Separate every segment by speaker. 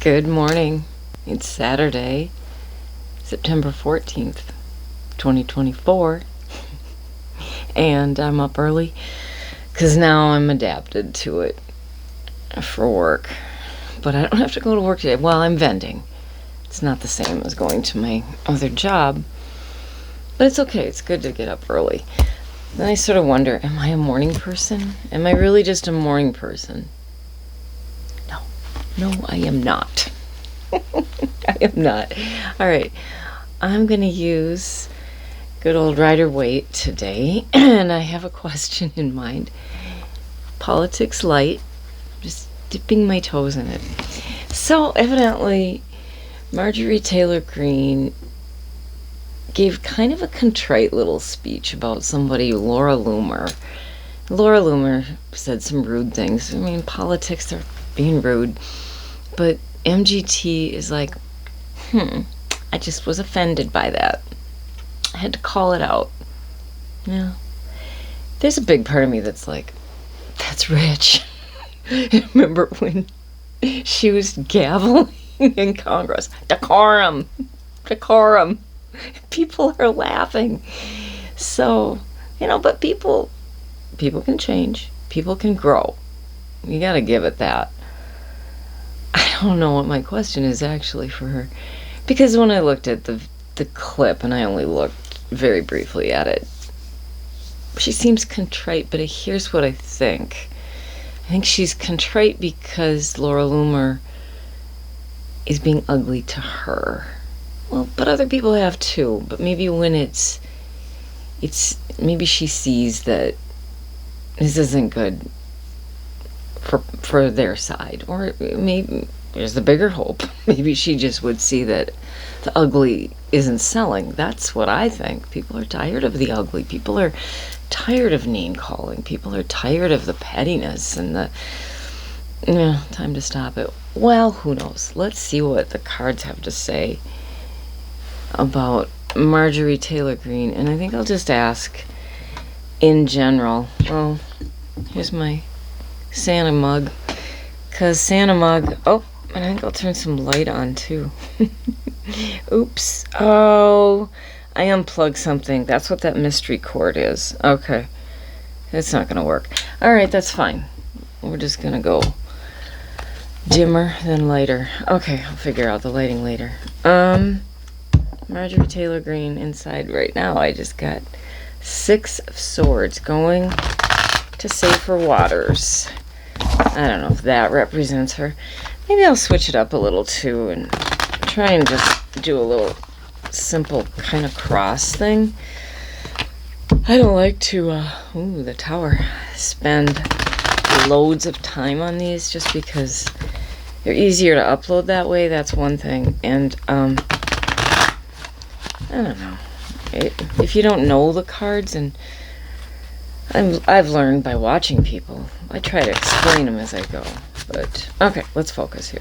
Speaker 1: Good morning. It's Saturday, September 14th, 2024. And I'm up early because now I'm adapted to it for work. But I don't have to go to work today. Well, I'm vending. It's not the same as going to my other job. But it's okay. It's good to get up early. Then I sort of wonder, am I a morning person? Am I really just a morning person? No, I am not. I am not. All right. I'm going to use good old Rider-Waite today, and I have a question in mind. Politics light, just dipping my toes in it. So evidently, Marjorie Taylor Greene gave kind of a contrite little speech about somebody, Laura Loomer. Laura Loomer said some rude things. I mean, politics, they're being rude. But MGT is like, I just was offended by that. I had to call it out. Yeah. There's a big part of me that's like, that's rich. Remember when she was gaveling in Congress? Decorum. People are laughing. So, but people can change. People can grow. You gotta give it that. I don't know what my question is actually for her. Because when I looked at the clip, and I only looked very briefly at it, she seems contrite, but here's what I think. I think she's contrite because Laura Loomer is being ugly to her. Well, but other people have too. But maybe when it's maybe she sees that this isn't good for their side, or maybe there's the bigger hope. Maybe she just would see that the ugly isn't selling. That's what I think. People are tired of the ugly. People are tired of name calling. People are tired of the pettiness and time to stop it. Well, who knows? Let's see what the cards have to say about Marjorie Taylor Greene. And I think I'll just ask in general. Well, here's my Santa mug, because Santa mug, and I think I'll turn some light on too. Oops. Oh, I unplugged something. That's what that mystery cord is. Okay. It's not going to work. All right, that's fine. We're just going to go dimmer than lighter. Okay, I'll figure out the lighting later. Marjorie Taylor Greene inside right now. I just got 6 of Swords going to safer waters. I don't know if that represents her. Maybe I'll switch it up a little too and try and just do a little simple kind of cross thing. I don't like to, the tower, spend loads of time on these just because they're easier to upload that way. That's one thing. And, I don't know. If you don't know the cards, and I've learned by watching people. I try to explain them as I go. But, okay, let's focus here.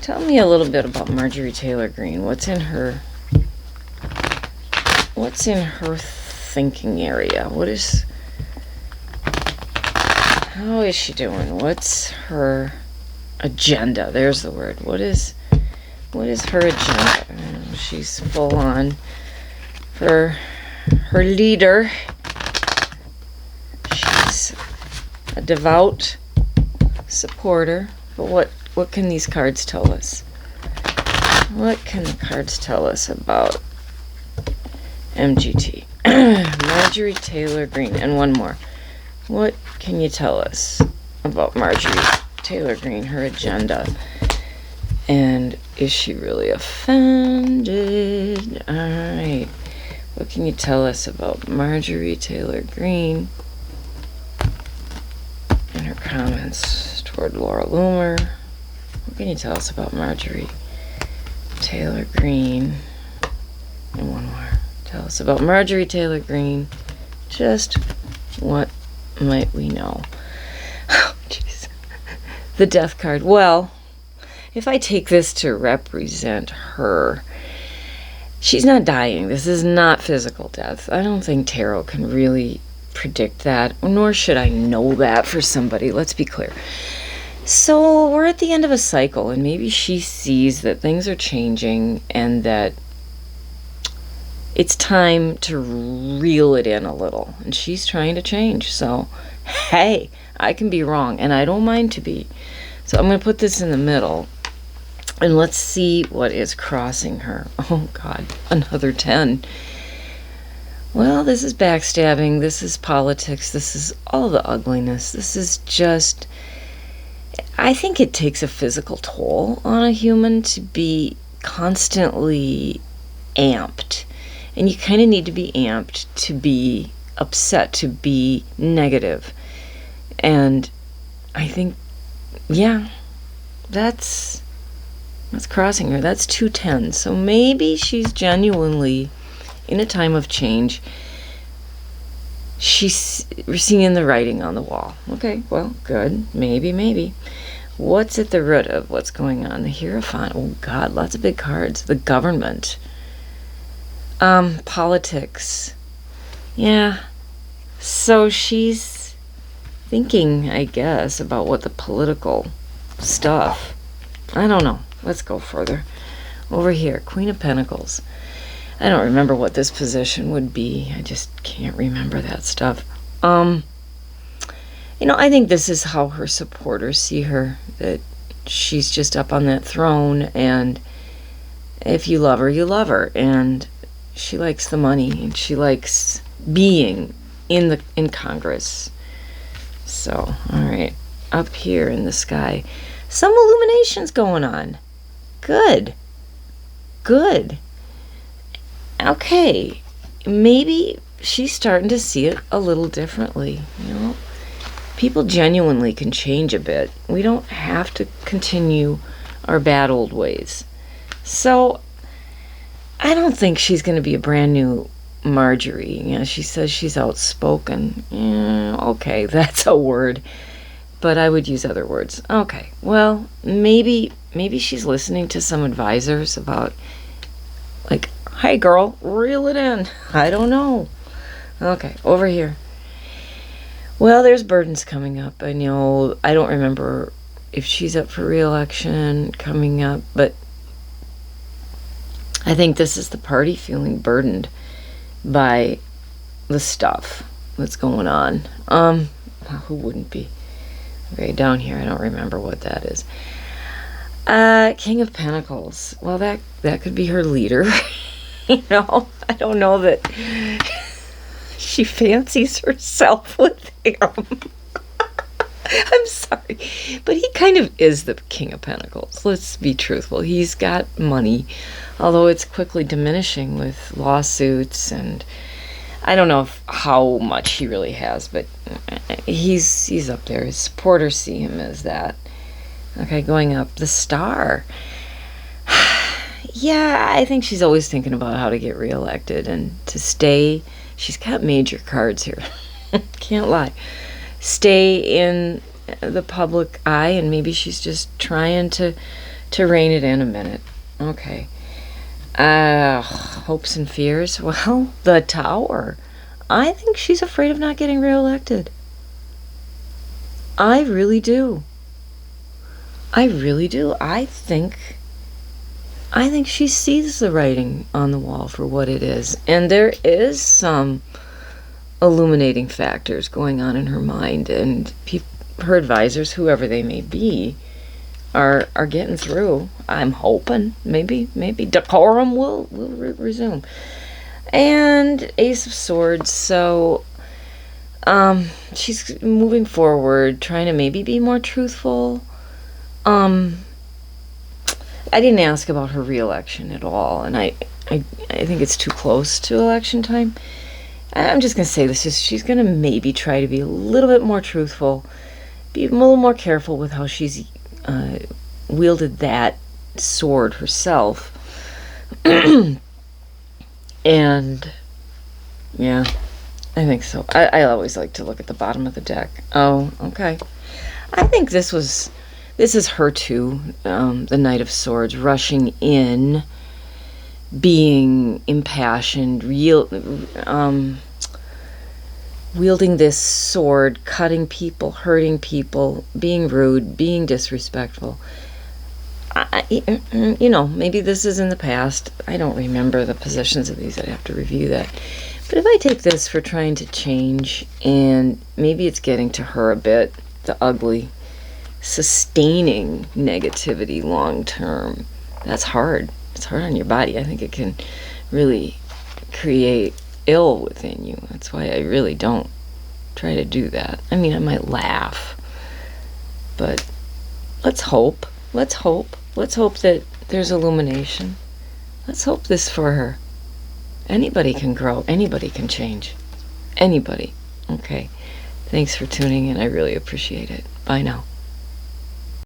Speaker 1: Tell me a little bit about Marjorie Taylor Greene. What's in her thinking area? How is she doing? What's her agenda? There's the word. What is her agenda? She's full on for her leader. She's a devout supporter. But what can these cards tell us? What can the cards tell us about MGT? Marjorie Taylor Greene. And one more. What can you tell us about Marjorie Taylor Greene, her agenda? And is she really offended? All right. What can you tell us about Marjorie Taylor Greene and her comments toward Laura Loomer? What can you tell us about Marjorie Taylor Greene? And one more. Tell us about Marjorie Taylor Greene. Just what might we know? Oh, jeez. The death card. Well, if I take this to represent her, she's not dying. This is not physical death. I don't think tarot can really predict that, nor should I know that for somebody. Let's be clear. So we're at the end of a cycle, and maybe she sees that things are changing and that it's time to reel it in a little. And she's trying to change. So, hey, I can be wrong, and I don't mind to be. So I'm going to put this in the middle, and let's see what is crossing her. Oh, God, another 10. Well, this is backstabbing. This is politics. This is all the ugliness. This is just... I think it takes a physical toll on a human to be constantly amped. And you kind of need to be amped to be upset, to be negative. And I think, yeah, that's crossing her. That's 2 10s. So maybe she's genuinely in a time of change. We're seeing the writing on the wall. Okay, well, good. Maybe. What's at the root of what's going on? The Hierophant. Oh, God, lots of big cards. The government. Politics. Yeah. So she's thinking, I guess, about what the political stuff. I don't know. Let's go further. Over here, Queen of Pentacles. I don't remember what this position would be. I just can't remember that stuff. I think this is how her supporters see her, that she's just up on that throne, and if you love her, you love her, and she likes the money, and she likes being in Congress. So, all right, up here in the sky, some illuminations going on. Good. Okay, maybe she's starting to see it a little differently. People genuinely can change a bit. We don't have to continue our bad old ways. So I don't think she's going to be a brand new Marjorie. She says she's outspoken. Okay, that's a word, but I would use other words. Okay, well, maybe she's listening to some advisors about, like, hey girl, reel it in. I don't know. Okay, over here. Well, there's burdens coming up. I don't remember if she's up for re-election coming up, but I think this is the party feeling burdened by the stuff that's going on. Who wouldn't be? Okay, down here, I don't remember what that is. King of Pentacles. Well, that could be her leader. I don't know that she fancies herself with him. I'm sorry, but he kind of is the King of Pentacles. Let's be truthful. He's got money, although it's quickly diminishing with lawsuits, and I don't know how much he really has, but he's up there. His supporters see him as that. Okay, going up, the Star. Yeah, I think she's always thinking about how to get reelected and to stay. She's got major cards here. Can't lie. Stay in the public eye, and maybe she's just trying to rein it in a minute. Okay. Hopes and fears. Well, the Tower. I think she's afraid of not getting reelected. I really do. I think she sees the writing on the wall for what it is. And there is some illuminating factors going on in her mind. And her advisors, whoever they may be, are getting through. I'm hoping. Maybe decorum will resume. And Ace of Swords. So she's moving forward, trying to maybe be more truthful. I didn't ask about her re-election at all, and I think it's too close to election time. I'm just going to say this. She's going to maybe try to be a little bit more truthful, be a little more careful with how she's wielded that sword herself. And, yeah, I think so. I always like to look at the bottom of the deck. Oh, okay. I think this is her too, the Knight of Swords, rushing in, being impassioned, wielding this sword, cutting people, hurting people, being rude, being disrespectful. Maybe this is in the past. I don't remember the positions of these. I'd have to review that. But if I take this for trying to change, and maybe it's getting to her a bit, the ugly, sustaining negativity long term, that's hard. It's hard on your body. I think it can really create ill within you. That's why I really don't try to do that. I mean, I might laugh, but let's hope. Let's hope. Let's hope that there's illumination. Let's hope this for her. Anybody can grow. Anybody can change. Anybody. Okay. Thanks for tuning in. I really appreciate it. Bye now.